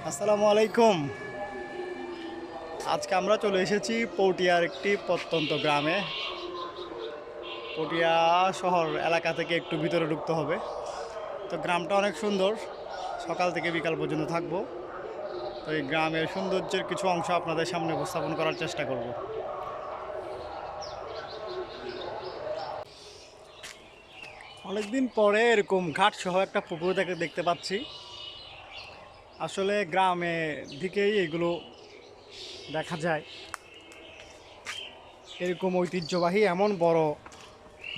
আসসালামু আলাইকুম। আজকে আমরা চলে এসেছি পটিয়ার একটি প্রত্যন্ত গ্রামে। পটিয়া শহর এলাকা থেকে একটু ভিতরে ঢুকতে হবে। তো গ্রামটা অনেক সুন্দর, সকাল থেকে বিকাল পর্যন্ত থাকবো। তো এই গ্রামের সৌন্দর্যের কিছু অংশ আপনাদের সামনে উপস্থাপন করার চেষ্টা করব। অনেকদিন পরে এরকম ঘাট সহ একটা পুকুর দেখতে পাচ্ছি। আসলে গ্রামে দিকেই এগুলো দেখা যায়। এরকম ঐতিহ্যবাহী এমন বড়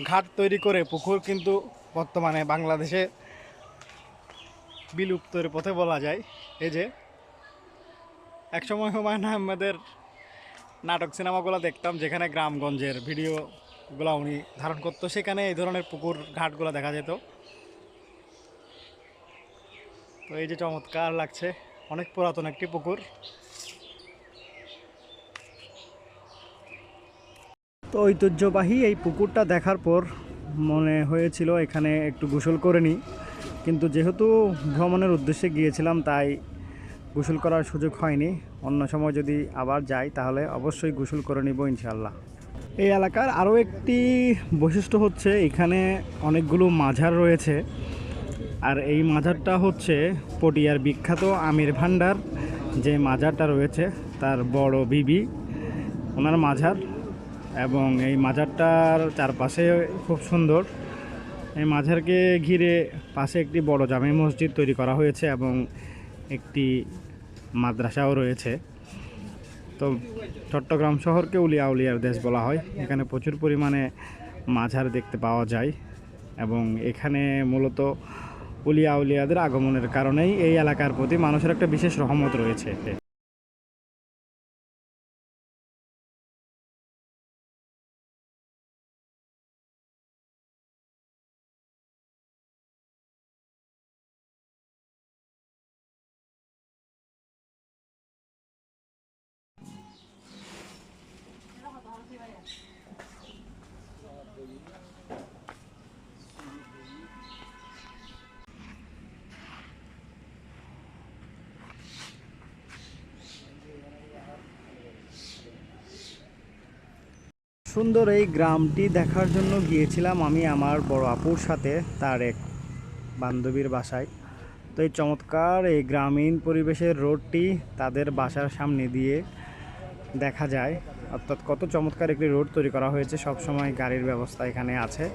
ঘাট তৈরি করে পুকুর কিন্তু বর্তমানে বাংলাদেশে বিলুপ্তের পথে বলা যায়। এই যে একসময় হুমায়ুন আহমেদের নাটক সিনেমাগুলো দেখতাম, যেখানে গ্রামগঞ্জের ভিডিওগুলো উনি ধারণ করতো, সেখানে এই ধরনের পুকুর ঘাটগুলো দেখা যেত। তো এই যে চমৎকার লাগছে, অনেক পুরাতন একটি পুকুর। তো ঐতিহ্যবাহী এই পুকুরটা দেখার পর মনে হয়েছিল এখানে একটু গোসল করে নিই, কিন্তু যেহেতু ভ্রমণের উদ্দেশ্যে গিয়েছিলাম তাই গোসল করার সুযোগ হয়নি। অন্য সময় যদি আবার যাই তাহলে অবশ্যই গোসল করে নিব ইনশাল্লাহ। এই এলাকার আরও একটি বৈশিষ্ট্য হচ্ছে এখানে অনেকগুলো মাজার রয়েছে। আর এই মাজারটা হচ্ছে পটিয়ার বিখ্যাত আমির ভান্ডার যে মাজারটা রয়েছে তার বড় বিবি ওনার মাজার, এবং এই মাজারটার চারপাশে খুব সুন্দর। এই মাজারকে ঘিরে পাশে একটি বড় জামে মসজিদ তৈরি করা হয়েছে এবং একটি মাদ্রাসাও রয়েছে। তো চট্টগ্রাম শহরকে উলিয়া উলিয়ার দেশ বলা হয়। এখানে প্রচুর পরিমাণে মাজার দেখতে পাওয়া যায় এবং এখানে মূলত উলিয়া উলিয়াদের আগমনের কারণেই এই এলাকার প্রতি মানুষের একটা বিশেষ রহমত রয়েছে। সুন্দর এই গ্রামটি দেখার জন্য গিয়েছিলাম আমি আমার বড় আপুর সাথে তার এক বান্ধবীর বাসায়। তো এই চমৎকার এই গ্রামীণ পরিবেশের রোডটি তাদের বাসার সামনে দিয়ে দেখা যায়, অর্থাৎ কত চমৎকার একটি রোড তৈরি করা হয়েছে। সব সময় গাড়ির ব্যবস্থা এখানে আছে।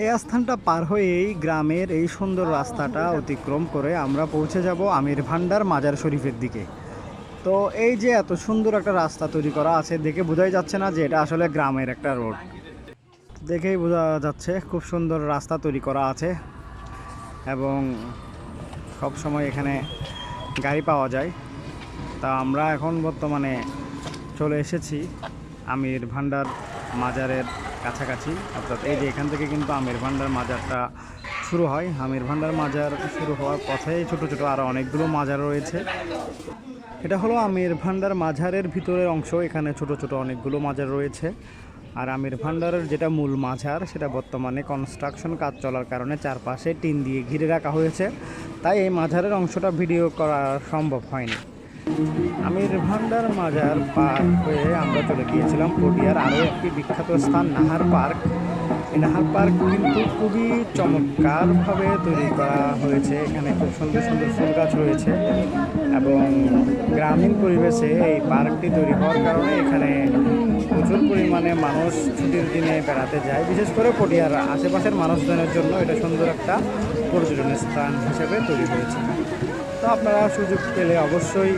এই স্থানটা পার হয়েই গ্রামের এই সুন্দর রাস্তাটা অতিক্রম করে আমরা পৌঁছে যাব আমির ভান্ডার মাজার শরীফের দিকে। তো এই যে এত সুন্দর একটা রাস্তা তৈরি করা আছে, দেখে বোঝাই যাচ্ছে না যে এটা আসলে গ্রামের একটা রোড। দেখেই বোঝা যাচ্ছে খুব সুন্দর রাস্তা তৈরি করা আছে এবং সব সময় এখানে গাড়ি পাওয়া যায়। তা আমরা এখন বর্তমানে চলে এসেছি আমির ভান্ডার মাজারের কাছাকাছি। অর্থাৎ এই যে এখান থেকে কিন্তু আমির ভান্ডার মাজারটা শুরু হয়। আমির ভান্ডার মাজার শুরু হওয়ার পথে ছোট ছোট আরও অনেকগুলো মাজার রয়েছে। এটা হলো আমির ভান্ডার মাজারের ভিতরের অংশ। এখানে ছোট ছোট অনেকগুলো মাজার রয়েছে। আর আমির ভান্ডারের যেটা মূল মাজার সেটা বর্তমানে কনস্ট্রাকশন কাজ চলার কারণে চারপাশে টিন দিয়ে ঘিরে রাখা হয়েছে, তাই এই মাজারের অংশটা ভিডিও করা সম্ভব হয়নি। আমির ভান্ডার মাজার পার হয়ে আমরা চলে গিয়েছিলাম পটিয়ার আরও একটি বিখ্যাত স্থান নাহার পার্ক। এই নাহার পার্ক কিন্তু খুবই চমৎকারভাবে তৈরি করা হয়েছে। এখানে খুব সুন্দর সুন্দর ফুল গাছ রয়েছে এবং গ্রামীণ পরিবেশে এই পার্কটি তৈরি হওয়ার কারণে এখানে প্রচুর পরিমাণে মানুষ ছুটির দিনে বেড়াতে যায়। বিশেষ করে পটিয়ার আশেপাশের মানুষজনের জন্য এটা সুন্দর একটা পর্যটন স্থান হিসেবে তৈরি হয়েছে। তো আপনারা সুযোগ পেলে অবশ্যই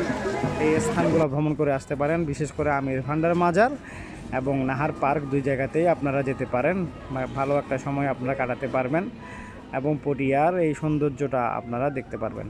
এই স্থানগুলো ভ্রমণ করে আসতে পারেন। বিশেষ করে আমির ভান্ডার মাজার এবং নাহার পার্ক দুই জায়গাতেই আপনারা যেতে পারেন। ভালো একটা সময় আপনারা কাটাতে পারবেন এবং পটিয়ার এই সৌন্দর্যটা আপনারা দেখতে পারবেন।